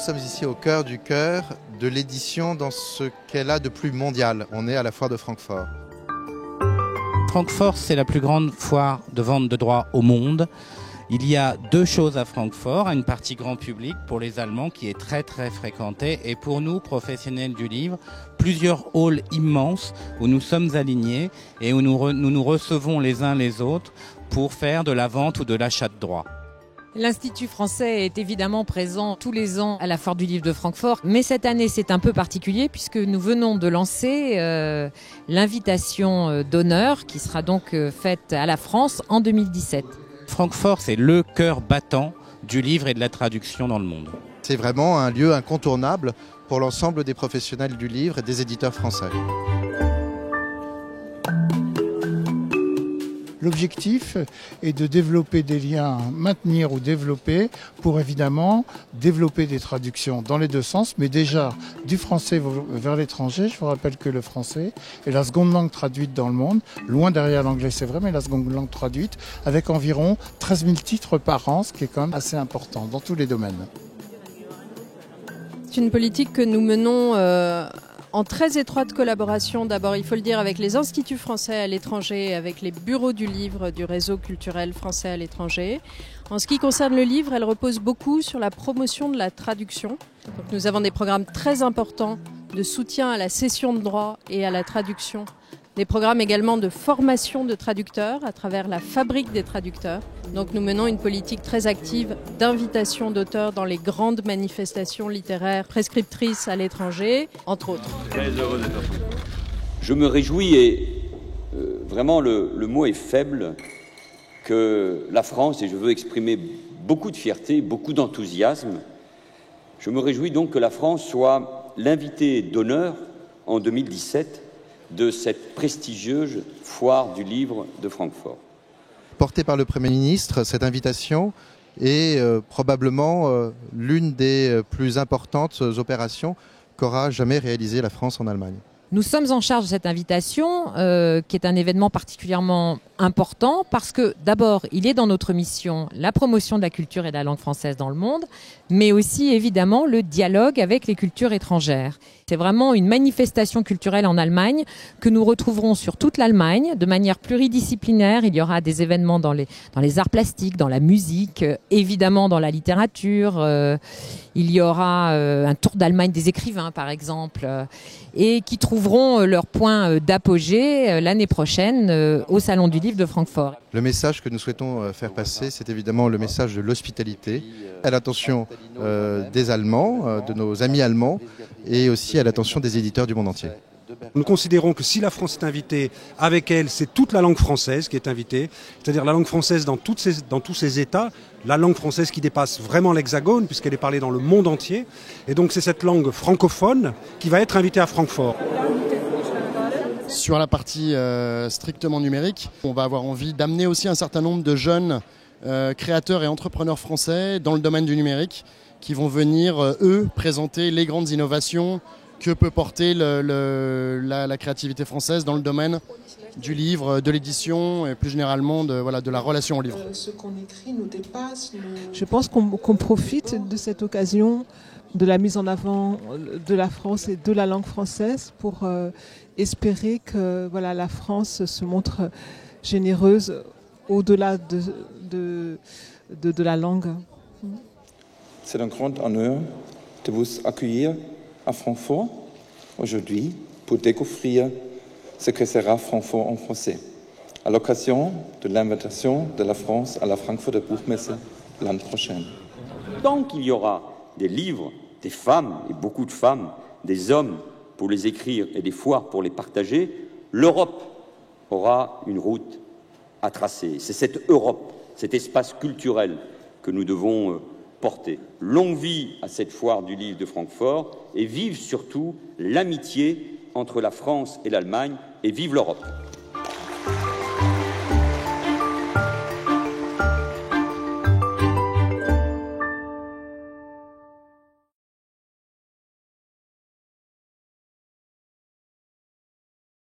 sommes ici au cœur du cœur de l'édition dans ce qu'elle a de plus mondial. On est à la foire de Francfort. Francfort, c'est la plus grande foire de vente de droits au monde. Il y a deux choses à Francfort, une partie grand public pour les Allemands qui est très très fréquentée et pour nous, professionnels du livre, plusieurs halls immenses où nous sommes alignés et où nous recevons les uns les autres pour faire de la vente ou de l'achat de droits. L'Institut français est évidemment présent tous les ans à la Foire du livre de Francfort, mais cette année c'est un peu particulier puisque nous venons de lancer l'invitation d'honneur qui sera donc faite à la France en 2017. Francfort, c'est le cœur battant du livre et de la traduction dans le monde. C'est vraiment un lieu incontournable pour l'ensemble des professionnels du livre et des éditeurs français. L'objectif est de développer des liens, maintenir ou développer, pour évidemment développer des traductions dans les deux sens, mais déjà du français vers l'étranger. Je vous rappelle que le français est la seconde langue traduite dans le monde, loin derrière l'anglais c'est vrai, mais la seconde langue traduite, avec environ 13 000 titres par an, ce qui est quand même assez important dans tous les domaines. C'est une politique que nous menons en très étroite collaboration, d'abord il faut le dire, avec les instituts français à l'étranger, avec les bureaux du livre du réseau culturel français à l'étranger. En ce qui concerne le livre, elle repose beaucoup sur la promotion de la traduction. Donc nous avons des programmes très importants de soutien à la cession de droits et à la traduction. Des programmes également de formation de traducteurs à travers la fabrique des traducteurs. Donc nous menons une politique très active d'invitation d'auteurs dans les grandes manifestations littéraires prescriptrices à l'étranger, entre autres. Très heureux d'être là. Je me réjouis et vraiment le mot est faible que la France, et je veux exprimer beaucoup de fierté, beaucoup d'enthousiasme, je me réjouis donc que la France soit l'invité d'honneur en 2017 de cette prestigieuse foire du livre de Francfort. Portée par le Premier ministre, cette invitation est probablement l'une des plus importantes opérations qu'aura jamais réalisée la France en Allemagne. Nous sommes en charge de cette invitation, qui est un événement particulièrement important parce que d'abord, il est dans notre mission la promotion de la culture et de la langue française dans le monde, mais aussi évidemment le dialogue avec les cultures étrangères. C'est vraiment une manifestation culturelle en Allemagne que nous retrouverons sur toute l'Allemagne de manière pluridisciplinaire. Il y aura des événements dans les arts plastiques, dans la musique, évidemment dans la littérature. Il y aura un tour d'Allemagne des écrivains, par exemple, et qui trouveront leur point d'apogée l'année prochaine au Salon du livre de Francfort. Le message que nous souhaitons faire passer, c'est évidemment le message de l'hospitalité à l'attention des Allemands, de nos amis allemands, et aussi à l'attention des éditeurs du monde entier. Nous considérons que si la France est invitée, avec elle, c'est toute la langue française qui est invitée, c'est-à-dire la langue française dans tous ses états, la langue française qui dépasse vraiment l'hexagone, puisqu'elle est parlée dans le monde entier. Et donc c'est cette langue francophone qui va être invitée à Francfort. Sur la partie strictement numérique, on va avoir envie d'amener aussi un certain nombre de jeunes créateurs et entrepreneurs français dans le domaine du numérique qui vont venir, eux, présenter les grandes innovations que peut porter la créativité française dans le domaine du livre, de l'édition et plus généralement de la relation au livre. Ce qu'on écrit nous dépasse. Je pense qu'on profite de cette occasion de la mise en avant de la France et de la langue française pour espérer que la France se montre généreuse au-delà de la langue. C'est un grand honneur de vous accueillir à Francfort aujourd'hui pour découvrir ce que sera Francfort en français, à l'occasion de l'invitation de la France à la Frankfurter Buchmesse l'année prochaine. Tant qu'il y aura des livres, des femmes, et beaucoup de femmes, des hommes pour les écrire et des foires pour les partager, l'Europe aura une route à tracer. C'est cette Europe, cet espace culturel que nous devons porter. Longue vie à cette foire du livre de Francfort et vive surtout l'amitié entre la France et l'Allemagne et vive l'Europe.